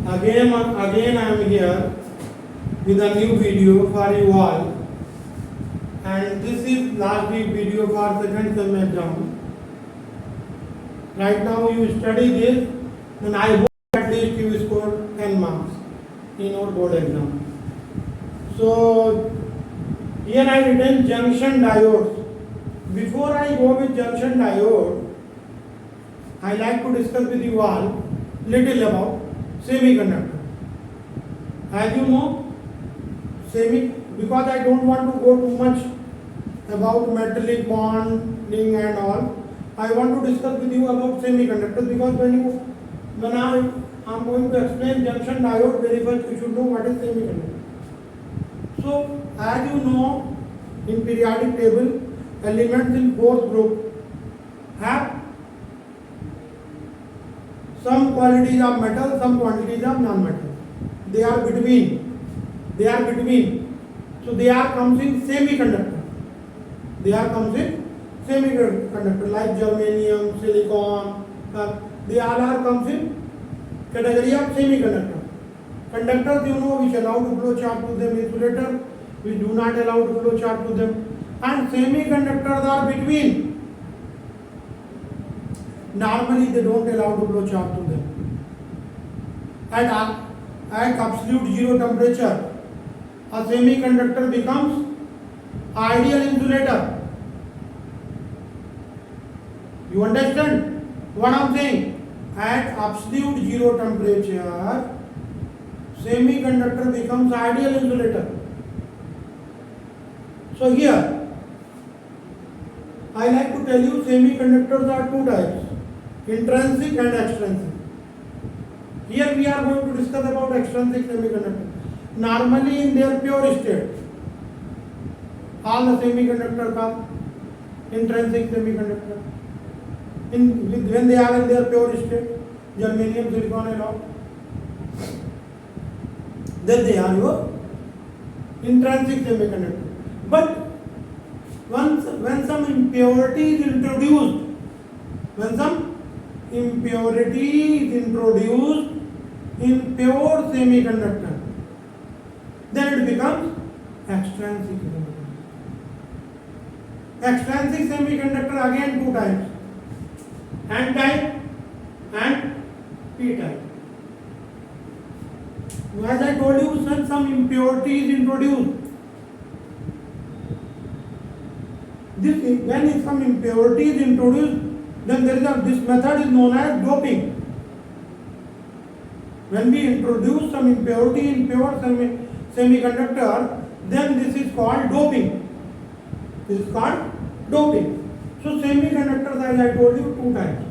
Again I am here with a new video for you all, and this is last week video for second sem exam. Right now you study this, and I hope at least you score 10 marks in your board exam. So here I written junction diodes. Before I go with junction diode, I like to discuss with you all little about semiconductor. As you know, because I don't want to go too much about metallic bonding and all, I want to discuss with you about semiconductors, because when I am going to explain junction diode, very first you should know what is semiconductor. So as you know, in periodic table, elements in fourth group have some qualities of metal, some quantities of non-metal. They are between. So they are comes in semiconductor. Like germanium, silicon. They all are comes in category of semiconductor. Conductors, you know, which allow to flow charge to them. Insulator, which do not allow to flow charge to them. And semiconductors are between. Normally they don't allow to flow charge to them. At absolute zero temperature, a semiconductor becomes ideal insulator. You understand what I am saying? At absolute zero temperature, semiconductor becomes ideal insulator. So here, I like to tell you semiconductors are two types, intrinsic and extrinsic. Here we are going to discuss about extrinsic semiconductor. Normally in their pure state, all the semiconductors are intrinsic semiconductor. When they are in their pure state, germanium, silicon and all, then they are your intrinsic semiconductor. But when some impurity is introduced, in pure semiconductor, then it becomes extrinsic semiconductor. Extrinsic semiconductor again two types, N-type and P-type. As I told you, when some impurity is introduced, when some impurity is introduced, then this method is known as doping. When we introduce some impurity in pure semiconductor, then this is called doping. So semiconductors, as I told you, two types.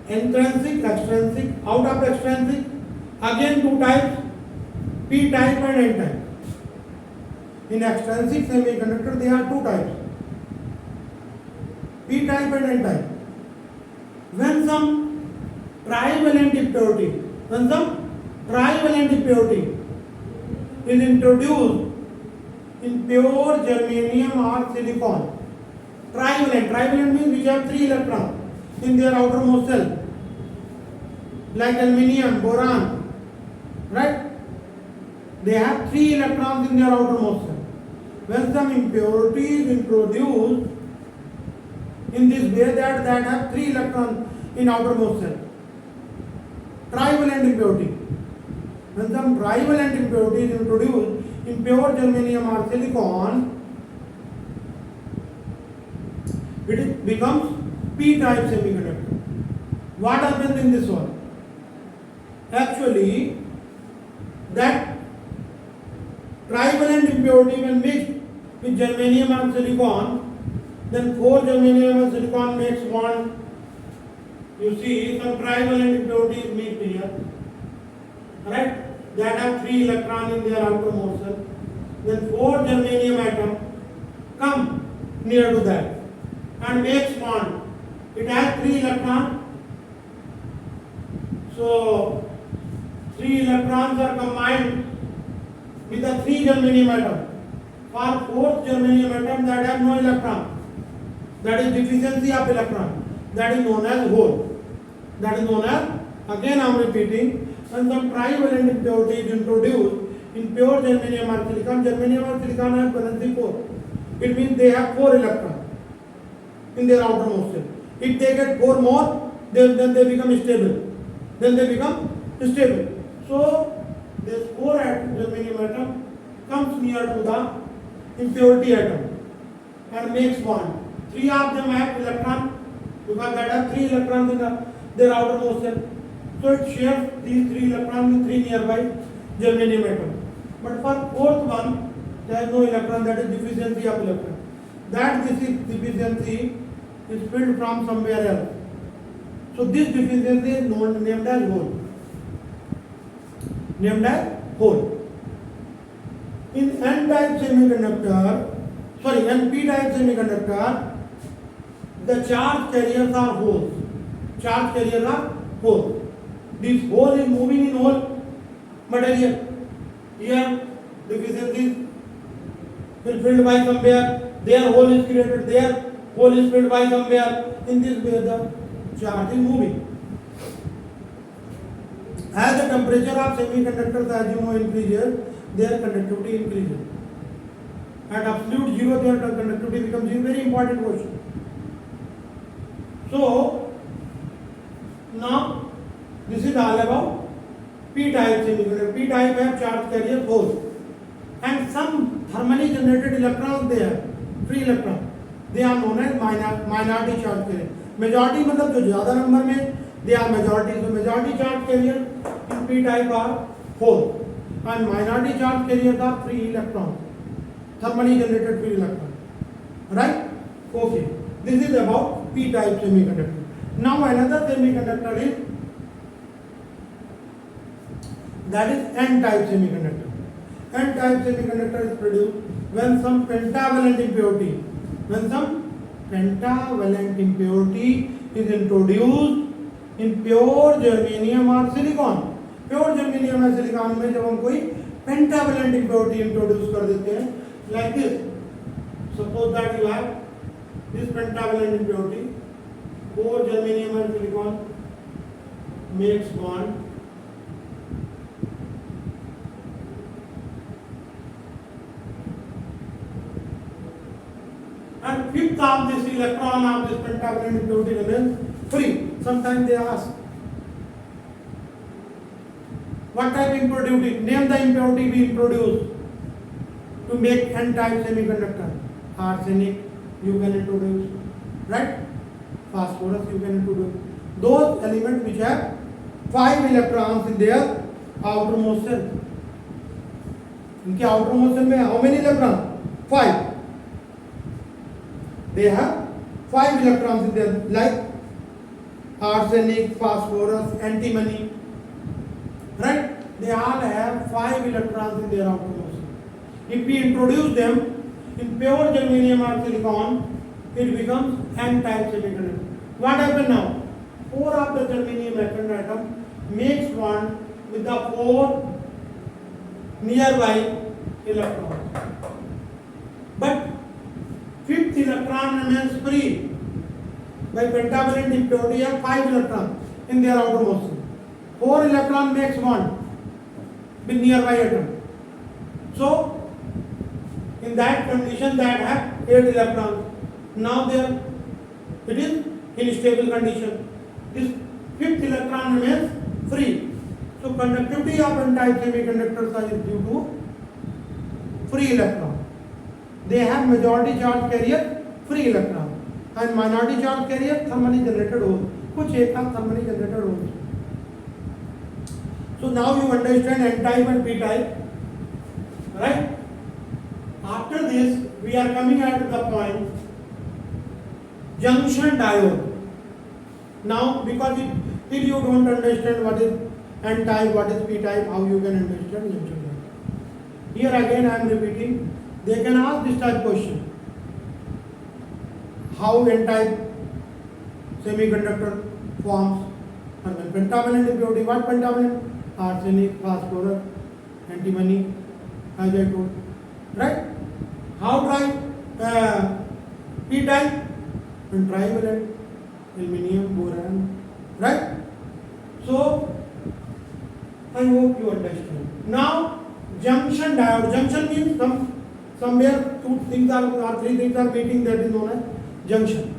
Intrinsic, extrinsic. Out of extrinsic, again two types, P-type and N-type. In extrinsic semiconductor, there are two types, P-type and N-type. When some trivalent impurity is introduced in pure germanium or silicon, trivalent means which have 3 electrons in their outermost shell, like aluminium, boron, right? They have 3 electrons in their outermost shell. When some impurity is introduced in this way that have 3 electrons in outermost shell, trivalent impurity. When some trivalent impurity is introduced in pure germanium or silicon, it becomes P-type semiconductor. What happens in this one? Actually, that trivalent impurity when mixed with germanium and silicon, then 4 germanium and silicon makes bond. You see some trivalent impurity is mixed here, right? That have 3 electrons in their outermost shell. Then 4 germanium atom come near to that and makes bond. It has 3 electrons. So 3 electrons are combined with the 3 germanium atom. For 4th germanium atom that have no electron, that is deficiency of electron, that is known as hole. Again I am repeating, when some trivalent impurity is introduced in pure germanium or silicon, germanium or silicon have valency 4. It means they have 4 electrons in their outermost shell. If they get 4 more, then they become stable. So this 4 atom, germanium atom comes near to the impurity atom and makes bond. 3 of them have electron because that have 3 electrons in their outermost shell. So it shares these 3 electrons with 3 nearby germanium atoms. But for fourth one, there is no electron, that is deficiency of electron. That this is deficiency is filled from somewhere else. So this deficiency is named as hole. In N-type semiconductor, N-p-type semiconductor, the charge carriers are holes. This hole is moving in whole material. Here deficiency is filled by somewhere. There hole is created. There hole is filled by somewhere. In this way the charge is moving. As the temperature of semiconductors, as you know, increases, their conductivity increases. At absolute zero, their conductivity becomes a very important question. So now this is all about p-type semiconductor. P-type have charge carrier holes and some thermally generated electrons they have, free electrons. They are known as minority charge carrier. Majority मतलब जो ज़्यादा number में they are majority. So majority charge carrier in p-type are holes and minority charge carriers are free electrons, thermally generated free electrons. Right? Okay. This is about p-type semiconductor. Now another semiconductor is that is N-type semiconductor. N-type semiconductor is produced when some pentavalent impurity is introduced in pure germanium or silicon. Pure germanium or silicon में जब हम कोई pentavalent impurity introduce कर देते हैं, like this. Suppose that you have this pentavalent impurity, 4 germanium and silicon makes bond. And fifth of this electron of this pentavalent impurity remains free. Sometimes they ask, what type impurity? Name the impurity we introduce to make N-type semiconductor. Arsenic you can introduce, right? Phosphorus you can introduce. Those elements which have 5 electrons in their outermost shell. इनके outermost shell में how many electrons? 5. They have 5 electrons in there, like arsenic, phosphorus, antimony, right? They all have 5 electrons in their outermost shell. If we introduce them in pure germanium or silicon, it becomes N-type semiconductor. What happens now? 4 of the germanium atom makes bond with the 4 nearby electrons. But 5th electron remains free. By pentavalent impurity have 5 electrons in their outermost shell. 4 electron makes bond with nearby atom. So in that condition that have 8 electrons. Now there it is in stable condition. This 5th electron remains free. So conductivity of N-type semiconductors is due to free electron. They have majority charge carrier free electron and minority charge carrier thermally generated holes. कुछ एक का thermally generated holes. So now you understand N-type and P-type, right? After this, we are coming at the point junction diode. Now, because if you don't understand what is N-type, what is P-type, how you can understand junction diode? Here again I am repeating. They can ask this type question: how N-type semiconductor forms? And then pentavalent impurity. What pentavalent? Arsenic, phosphorus, antimony, as I told. Right? How P-type? And trivalent, aluminium, boron. Right? So I hope you understand. Now junction diode. Junction means somewhere two things are or three things are meeting, that is known as junction.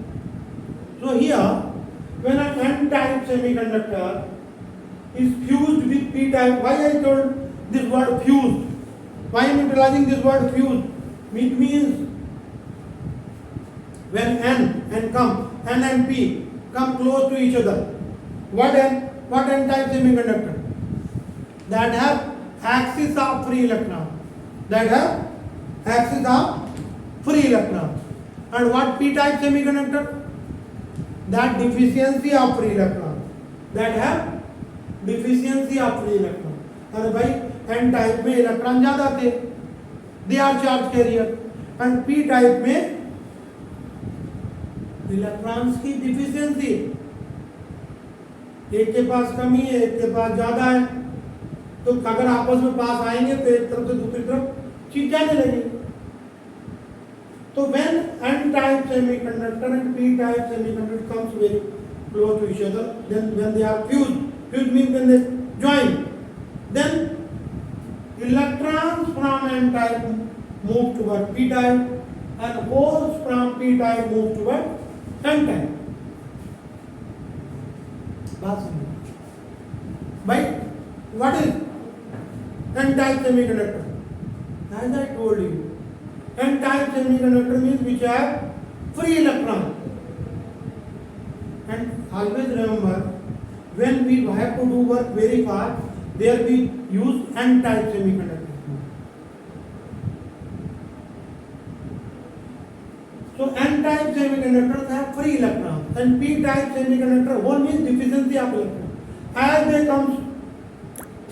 So here when an N-type semiconductor is fused with P-type, why I told this word fused? Why I am utilizing this word fused? It means when N and P come close to each other. What N-type semiconductor? That have axis of free electron. And what P-type semiconductor? That deficiency of free electron. That have deficiency of free electron. अरे भाई N type में electron ज्यादा थे, they are charge carrier, and P type में electrons की deficiency, एक के पास कमी है, एक के पास ज्यादा है, तो अगर आपस में पास आएंगे तो एक तरफ से दूसरी तरफ चीज जाने लगेगी. So when N-type semiconductor and P-type semiconductor comes very close to each other, then when they are fused means when they join, then electrons from N-type move toward P-type and holes from P-type move toward N-type. Right? What is N-type semiconductor? As I told you, N-type semiconductor means which have free electron. And always remember, when we have to do work very fast, there we use N-type semiconductor. So N-type semiconductors have free electrons, and P-type semiconductor hole means deficiency of electrons. As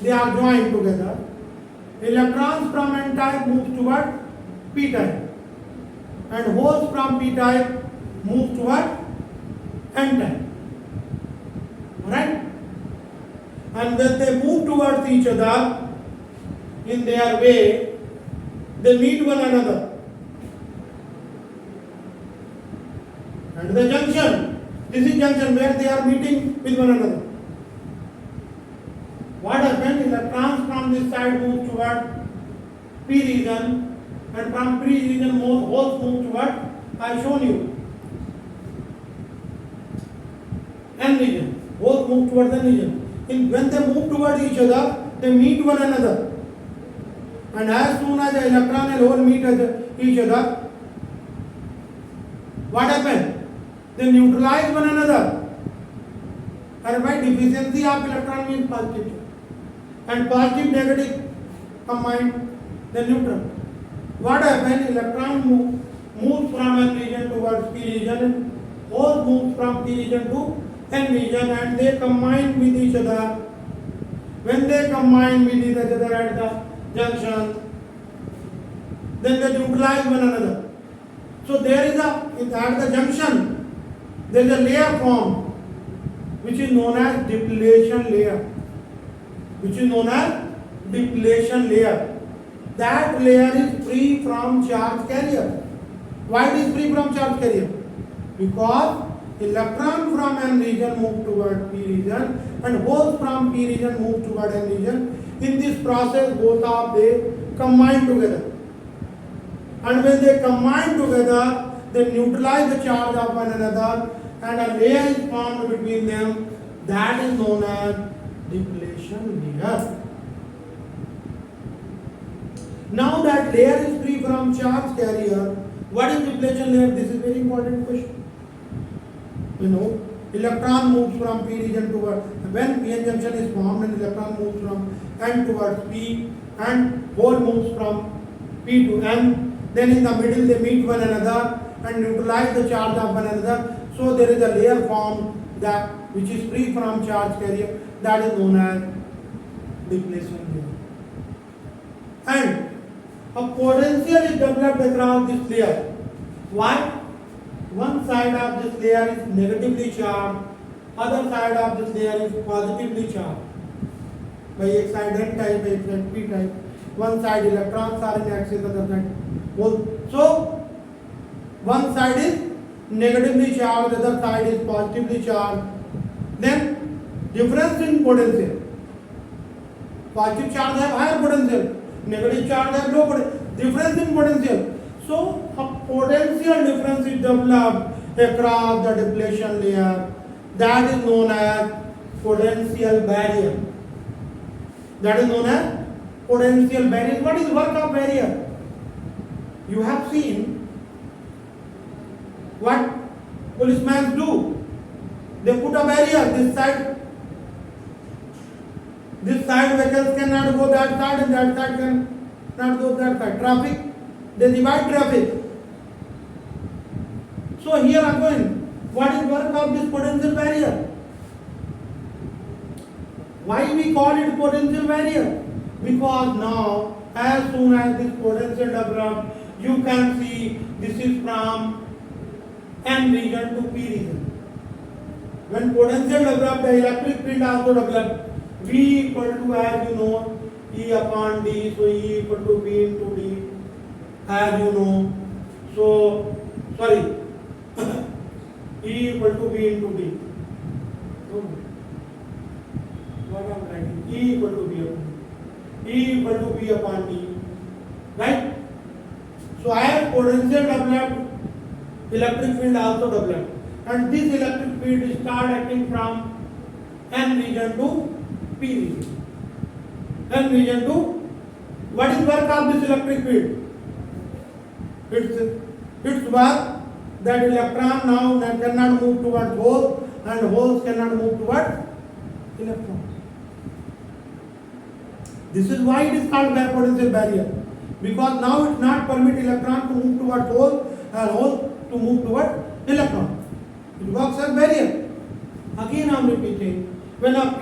they are joined together, electrons from N-type move toward P-type and holes from P-type move toward N-type. Right? And when they move towards each other in their way, they meet one another. And the junction, this is junction where they are meeting with one another. What happens? Electrons from this side move toward P region, and from P region holes move toward, I have shown you, N region. Holes move toward N region. When they move toward each other, they meet one another. And as soon as the electron and hole meet each other, what happens? They neutralize one another. And by deficiency of electron means positive. And positive negative combined, then neutral. What happens? Electron moves from N region towards P region, and holes move from P region to N region, and they combine with each other. When they combine with each other at the junction, then they neutralize one another. So there is at the junction, there is a layer formed, which is known as depletion layer. That layer is free from charge carrier. Why it is free from charge carrier? Because electron from N region move toward P region and holes from P region move toward N region. In this process, both of them combine together. And when they combine together, they neutralize the charge of one another, and a layer is formed between them. That is known as depletion layer. Now that layer is free from charge carrier, what is depletion layer? This is very important question. You know, electron moves from P region toward, when p-n junction is formed and electron moves from N towards P and hole moves from P to N, then in the middle they meet one another and neutralize the charge of one another. So there is a layer formed that which is free from charge carrier, that is known as depletion layer. And a potential is developed across this layer. Why? One side of this layer is negatively charged, other side of this layer is positively charged. By एक side N type, by एक side P type. One side electrons are in axis, other side hole. So one side is negatively charged, other side is positively charged. Then difference in potential. Positive charge have higher potential, negative charge have low potential. Difference in potential. So a potential difference is developed across the depletion layer. That is known as potential barrier. That is known as potential barrier. What is work of barrier? You have seen what policemen do. They put a barrier this side. This side vehicles cannot go that side and that side cannot go that side. Traffic, they divide traffic. So here again, what is work of this potential barrier? Why we call it potential barrier? Because now, as soon as this potential develops, you can see this is from N region to P region. When potential develops, the electric field also develops. V equal to, as you know, E upon D, so E equal to V into D, as you know. So, sorry, E equal to V into D. What I am writing? E equal to V upon D. E equal to V upon D. Right? So, as potential developed, electric field also developed. And this electric field start acting from N region to P region. N region to, what is work of this electric field? Its work that electron now cannot move towards holes and holes cannot move towards electrons. This is why it is called potential barrier, because now it not permit electron to move towards holes and holes to move towards electron. It works as barrier. Again I am repeating, when a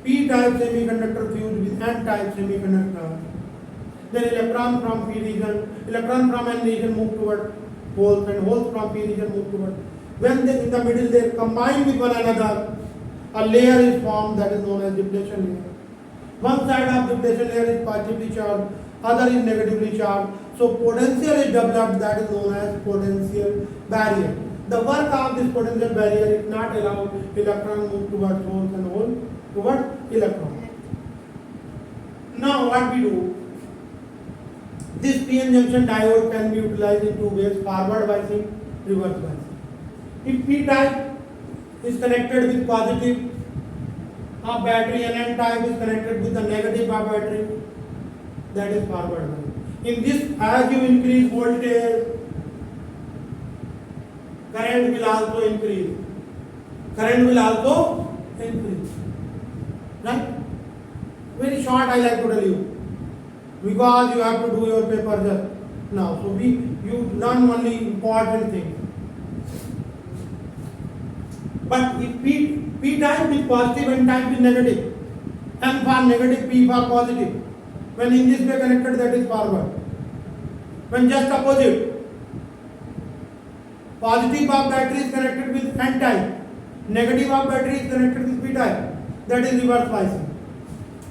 P-type semiconductor fused with N-type semiconductor, then electron from P region, electron from N region move toward holes and holes from P region move toward. When they in the middle they combine with one another, a layer is formed that is known as depletion layer. One side of depletion layer is positively charged, other is negatively charged. So potential is developed that is known as potential barrier. The work of this potential barrier is not allow electron move towards holes and holes toward electron. Now what we do? This PN junction diode can be utilized in two ways: forward biasing, reverse biasing. If P type is connected with positive of battery and N type is connected with the negative of battery, that is forward biasing. In this, as you increase voltage, current will also increase. Current will also increase. Right? Very short I like to tell you, because you have to do your paper just now. So you learn only important things. But if P type is positive and type is negative, N for negative, P for positive. When in this way connected, that is forward. When just opposite, positive of battery is connected with N type, negative of battery is connected with P type. That is reverse biasing.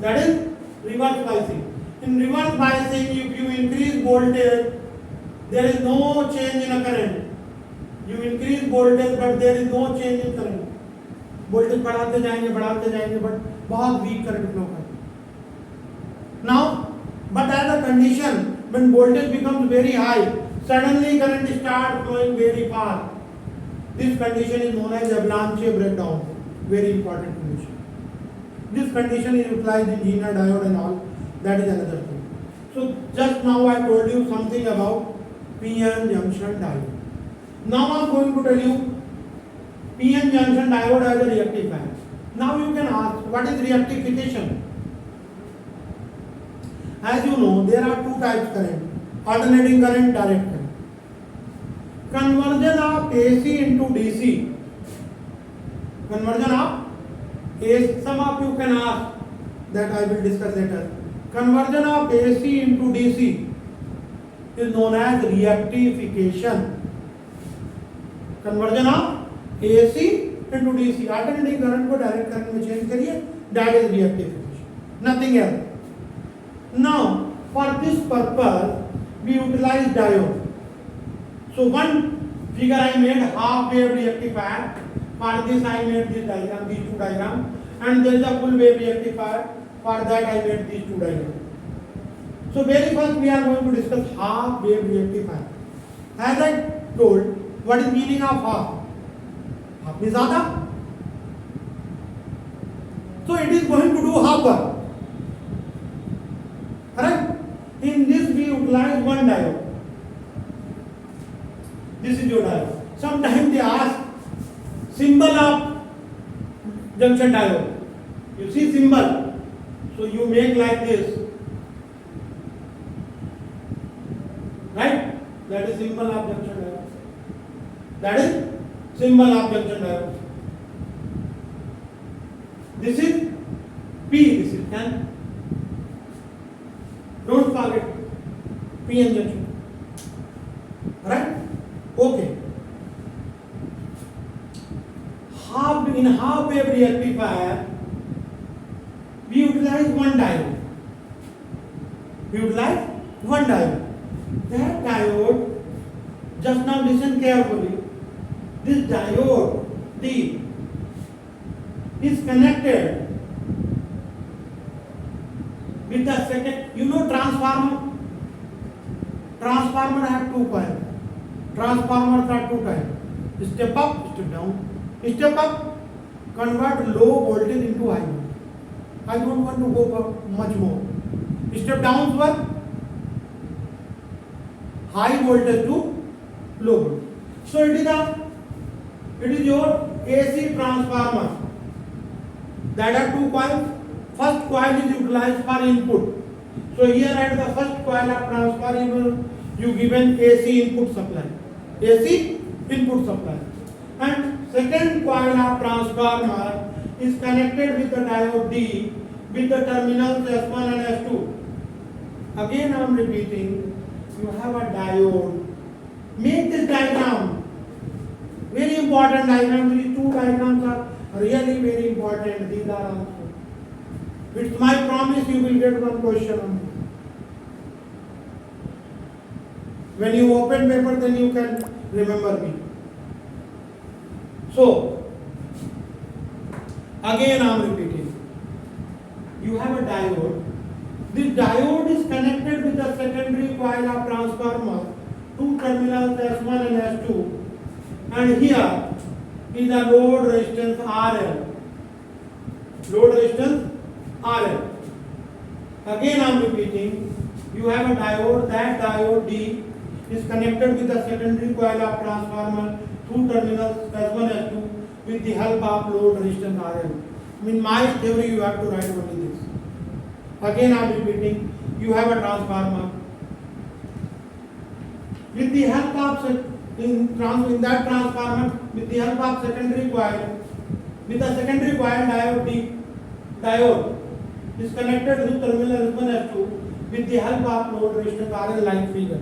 That is reverse biasing. In reverse biasing, if you increase voltage, there is no change in a current. You increase voltage, but there is no change in current. Voltage बढ़ाते जाएंगे, but बहुत weak current flow है. Now, but as a condition, when voltage becomes very high, suddenly current starts flowing very fast. This condition is known as avalanche breakdown. Very important condition. This condition is utilized in Zener diode and all. That is another thing. So just now I told you something about PN junction diode. Now I am going to tell you PN junction diode as a rectifier. Now you can ask, what is rectification? As you know, there are two types current: alternating current, direct current. Conversion of AC into DC. Conversion of AC. Some of you can ask, that I will discuss later. Conversion of AC into DC is known as rectification. Conversion of AC into DC. Alternating current को direct current में change करिए. That is rectification. Nothing else. Now, for this purpose, we utilize diode. So one figure I made, half wave rectifier. For this I made this diagram, these two diagrams, and there is a full wave rectifier. For that I made these two diagrams. So very first we are going to discuss half wave rectifier. As I told, what is meaning of half? Half means zyada. So it is going to do half work. Correct? In this we utilize one diode. This is your diode. Sometimes they ask symbol of junction diode. You see symbol. So you make like this. Right? That is symbol of junction diode. That is symbol of junction diode. This is P, this is N. Don't forget PN junction. Right? Okay. In half wave rectifier, we utilize one diode. That diode, just now listen carefully. This diode D is connected with the second, transformer. Transformer have two coils. Transformers are two types. Step up, step down. Step up, convert low voltage into high voltage. I don't want to go for much more. Step down for high voltage to low voltage. So it is your AC transformer. That are two coils. First coil is utilized for input. So here at the first coil of transformer, you given AC input supply. AC input supply. And second coil of transformer is connected with the diode D with the terminals S1 and S2. Again I am repeating, you have a diode. Make this diagram. Very important diagram. These two diagrams are really very important. These are also. It's my promise you will get one question on this. When you open paper, then you can remember me. So, again I am repeating. You have a diode. This diode is connected with the secondary coil of transformer, two terminals S1 and S2. And here is a load resistance RL. Load resistance RL. Again I am repeating. You have a diode. That diode D is connected with the secondary coil of transformer, two terminals S1 S2 with the help of load resistance RL. In my theory you have to write only this. Again I am repeating, you have a transformer. With the help of in that transformer, with the help of secondary coil, with the secondary coil diode D, diode is connected with terminal S1 S2 with the help of load resistance RL like figure.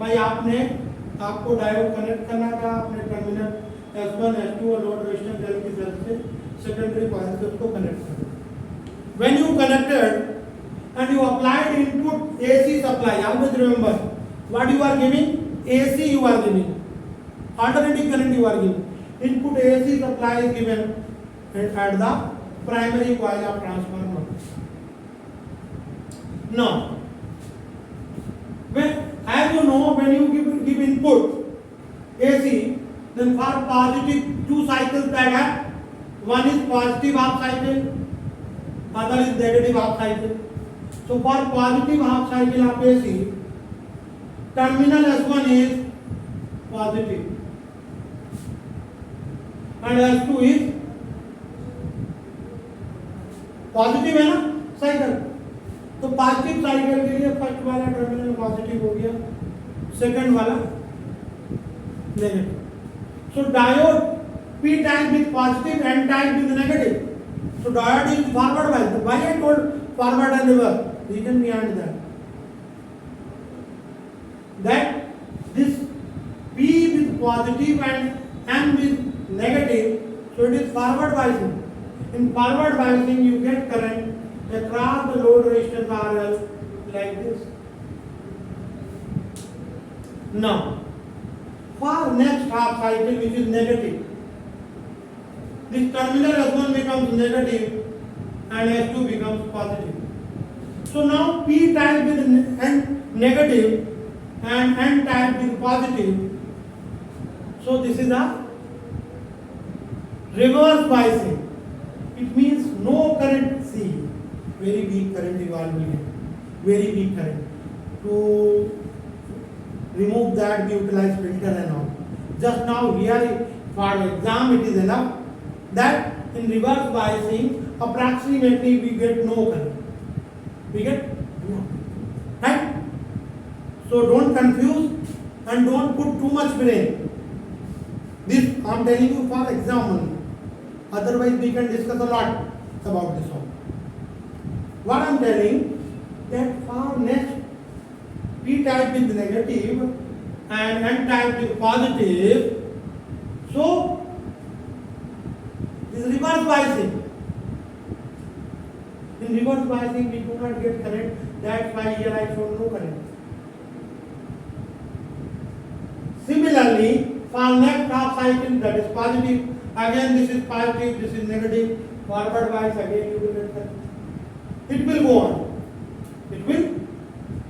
भाई आपको diode connect करना था अपने terminal S1 S2 और load resistance L की help से secondary coil से उसको कनेक्ट करना. When you connected and you applied input AC supply, always remember what you are giving. AC you are giving. Alternating current you are giving. Input AC supply is given at the primary coil of transformer. Now, as you know, when you give input AC, then for positive two cycles that have, one is positive half cycle, other is negative half cycle. So for positive half cycle of AC, terminal S1 is positive and S2 is positive है ना cycle. तो positive cycle के लिए first वाला terminal positive हो गया, second वाला negative. So diode P type with positive, N type with negative. So diode is forward bias. Why I told forward and reverse? Reason behind that. That this P with positive and N with negative, so it is forward biasing. In forward biasing, you get current across the load resistance RL like this. Now, for next half cycle, which is negative, this terminal S1 becomes negative and S2 becomes positive. So now P type is negative and N type is positive. So this is a reverse biasing. It means no current. See, very weak current evolving here. Very weak current. To remove that, we utilize filter and all. Just now here for exam it is enough that in reverse biasing approximately we get no current. We get no. Right? So don't confuse and don't put too much brain. This I am telling you for exam only. Otherwise we can discuss a lot about this one. What I am telling that for next P type is negative and N type is positive. So this is reverse biasing. In reverse biasing we do not get current. That's why here I show no current. Similarly, for next half cycle that is positive, again this is positive, this is negative, forward bias again you will get current. It will go on. It will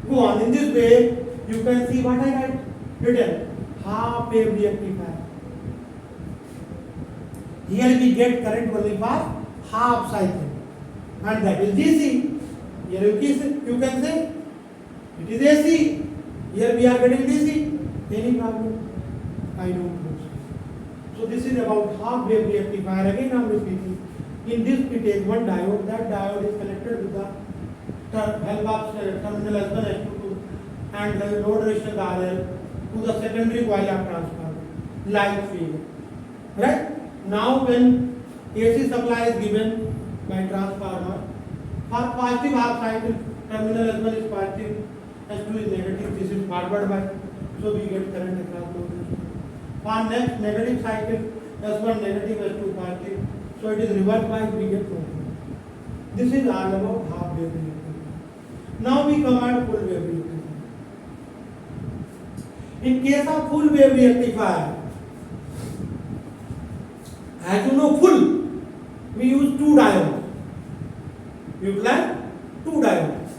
go on. In this way, you can see what I write written half wave rectifier. Here we get current only for half cycle, and that is DC. Here you can say it is AC. Here we are getting DC. Any problem? I don't know. So this is about half wave rectifier. Again I am repeating. In this we take one diode. That diode is connected with the help of terminal S1 S2 and the load resistance RL to the secondary coil of transformer like figure. Right? Now when AC supply is given by transformer, for positive half cycle terminal S1 is positive, S2 is negative, this is forward bias, so we get current across load resistance. For next negative cycle S1 negative, S2 positive, so it is reverse bias, we get no. This is all about half wave rectifier. Now we come at full wave rectifier. In case of full wave rectifier, as you know, full, we use two diodes. We utilize two diodes,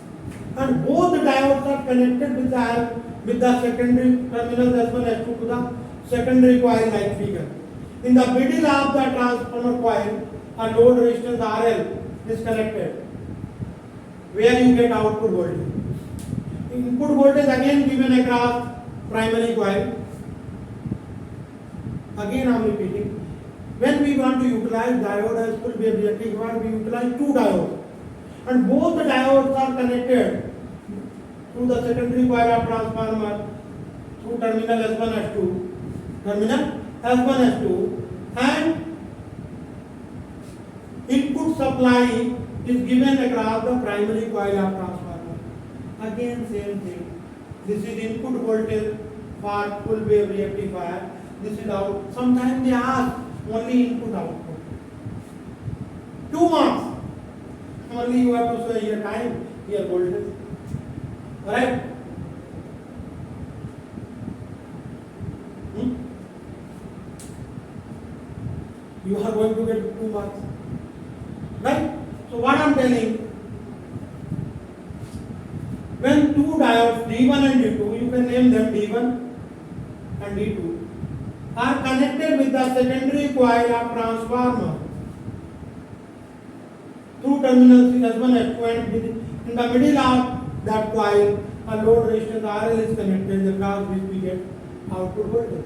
and both the diodes are connected with the secondary terminals S1 S2 to the secondary coil like figure. In the middle of the transformer coil, a load resistance RL is connected, where you get output voltage. Input voltage again given across primary coil. Again I am repeating. When we want to utilize diode as full wave rectifier, we utilize two diodes, and both the diodes are connected to the secondary coil of transformer through terminal S1 S2, and input supply is given across the primary coil of transformer. Again same thing. This is input voltage for full wave rectifier. This is out. Sometimes they ask only input output. 2 marks. Only you have to say here time, here voltage. Alright? You are going to get 2 marks. Right? So what I am telling, when two diodes D1 and D2, you can name them D1 and D2, are connected with the secondary coil of transformer through terminals S1 S2, and in the middle of that coil a load resistance RL is connected, across which we get output voltage.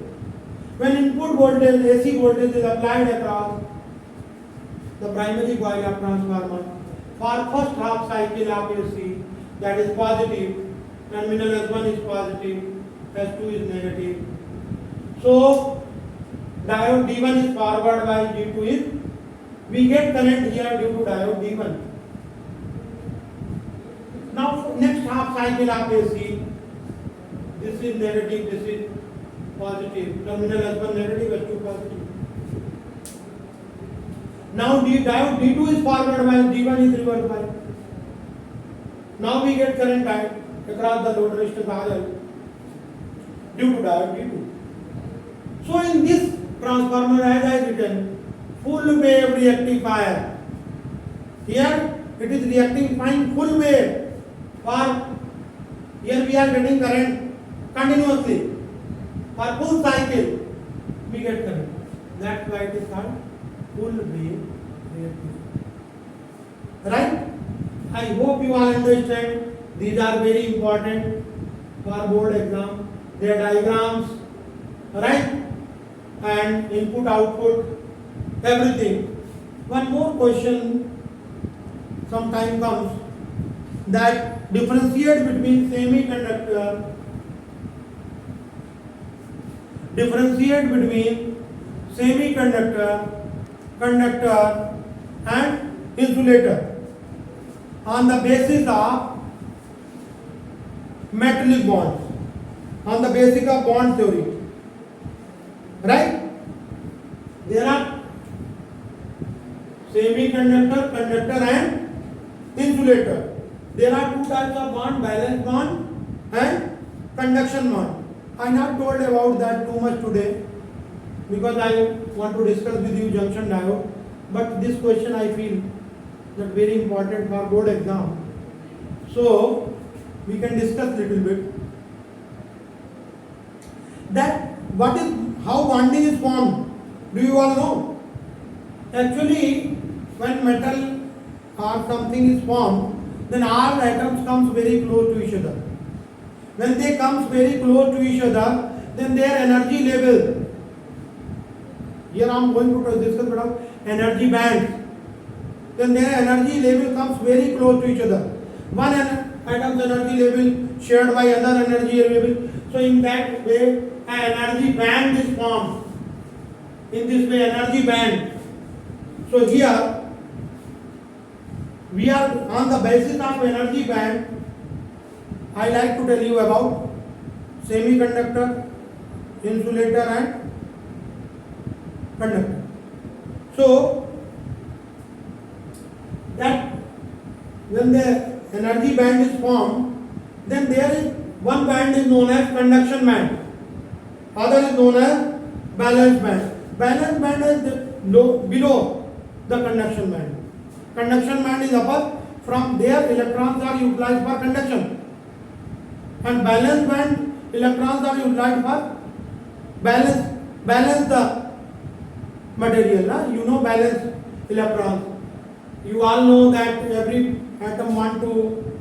When input voltage AC voltage is applied across the primary coil of transformer for first half cycle of AC, that is positive, terminal S1 is positive, S2 is negative. So diode D1 is forward by D2 is, we get current here due to diode D1. Now next half cycle of AC, this is negative, this is positive, terminal S1 negative, S2 positive. Now diode D2 is forward by, D1 is reverse by. Now we get current across the load resistance RL due to diode D2. So in this transformer, as I written, full wave rectifier. Here it is reacting fine full wave. For here we are getting current continuously. For full cycle we get current. That's why it is called full wave rectifier. Right? I hope you all understand. These are very important for board exam. Their diagrams, right? And input, output, everything. One more question sometime comes, that differentiate between semiconductor, conductor and insulator on the basis of metallic bonds, on the basis of bond theory, right? There are semiconductor, conductor and insulator. There are two types of bond, valence bond and conduction bond. I not told about that too much today because I want to discuss with you junction diode, but this question I feel that very important for board exam. So we can discuss little bit that what is, how bonding is formed. Do you all know? Actually, when metal or something is formed, then all atoms comes very close to each other. When they comes very close to each other, then their energy level. Here I am going to discuss about energy bands. Then their energy level comes very close to each other. One atom's energy level shared by other energy level. So in that way, an energy band is formed. In this way, energy band. So here we are on the basis of energy band. I like to tell you about semiconductor, insulator and conductor. So that when the energy band is formed, then there is one band is known as conduction band, other is known as valence band. Valence band is below the conduction band. Conduction band is above. From there electrons are utilized for conduction, and valence band electrons are utilized for balance the material. You know, balance electrons. You all know that every atom want to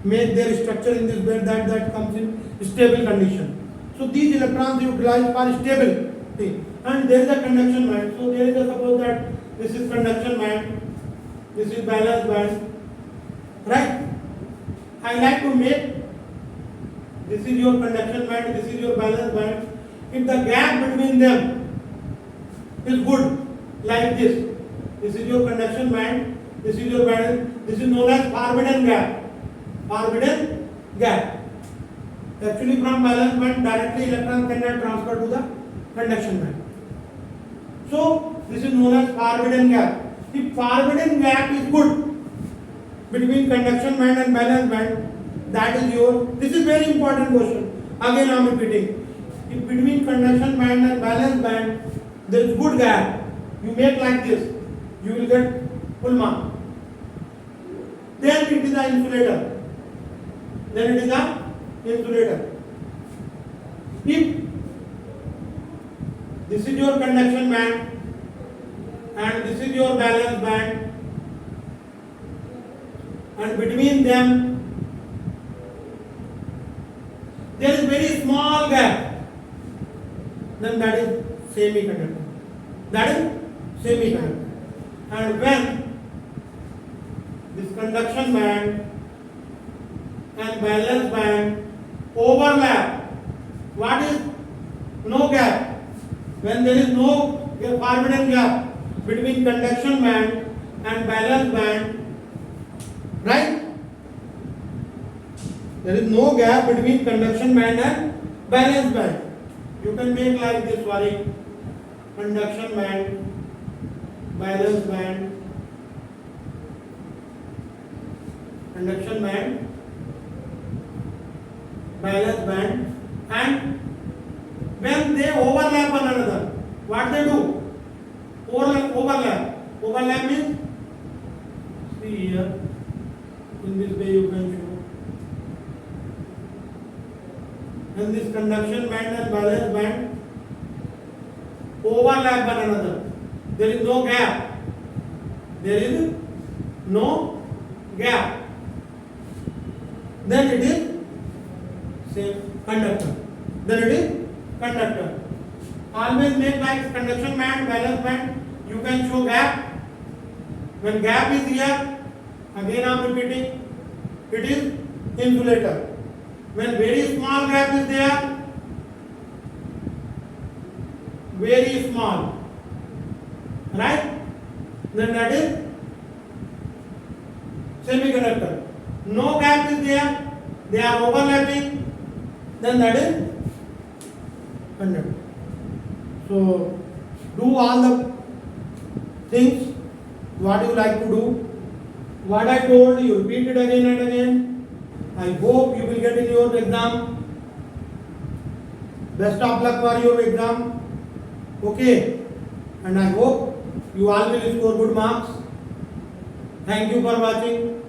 make their structure in this way that comes in stable condition. So these electrons utilized for stable thing. And there is a conduction band. So there is a, suppose that this is conduction band, this is valence band, right? I like to make, this is your conduction band, this is your valence band. If the gap between them is good, like this is your conduction band, this is your valence, this is known as forbidden gap. Forbidden gap. Actually from valence band directly electron cannot transfer to the conduction band. So this is known as forbidden gap. If forbidden gap is good between conduction band and valence band, that is your, this is very important question. Again I am repeating. If between conduction band and valence band there is good gap, you make like this, you will get full mark. Then it is an insulator. Then it is an insulator. If this is your conduction band and this is your valence band, and between them there is very small gap, then that is semiconductor. That is semiconductor. And when this conduction band and valence band overlap, what is no gap? When there is no forbidden gap between conduction band and valence band, right? There is no gap between conduction band and valence band. You can make like this, sorry, conduction band, valence band, conduction band, valence band, and when they overlap one another, what they do? see here, in this way you can show. And this conduction band and valence band overlap one another. There is no gap. There is no gap. Then it is same conductor. Then it is conductor. Always make like conduction band, valence band. You can show gap. When gap is here, again I am repeating, it is insulator. When very small gap is there, very small, right? Then that is semiconductor. No gap is there, they are overlapping, then that is conductor. So do all the things what you like to do. What I told you, repeat it again and again. I hope you will get in your exam. Best of luck for your exam. Okay. And I hope you all will score good marks. Thank you for watching.